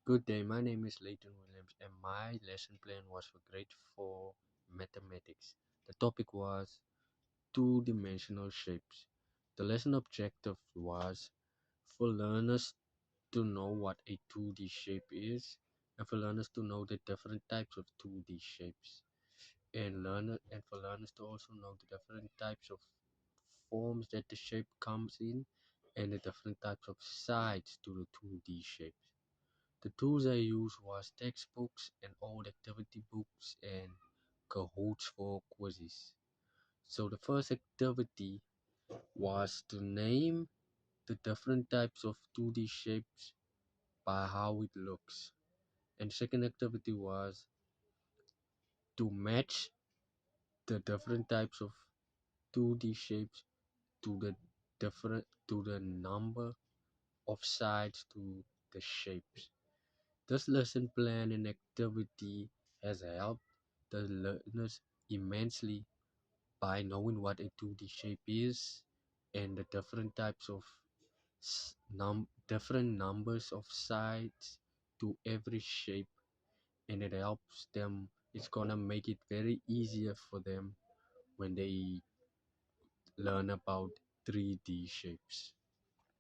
Good day, my name is Leighton Williams, and my lesson plan was for grade 4 mathematics. The topic was two dimensional shapes. The lesson objective was for learners to know what a 2D shape is, and for learners to know the different types of 2D shapes, and for learners to also know the different types of forms that the shape comes in, and the different types of sides to the 2D shape. The tools I used was textbooks and old activity books and Kahoots for quizzes. So the first activity was to name the different types of 2D shapes by how it looks. And the second activity was to match the different types of 2D shapes to the number of sides to the shapes. This lesson plan and activity has helped the learners immensely by knowing what a 2D shape is and the different types of different numbers of sides to every shape, and it helps them. It's gonna make it very easier for them when they learn about 3D shapes.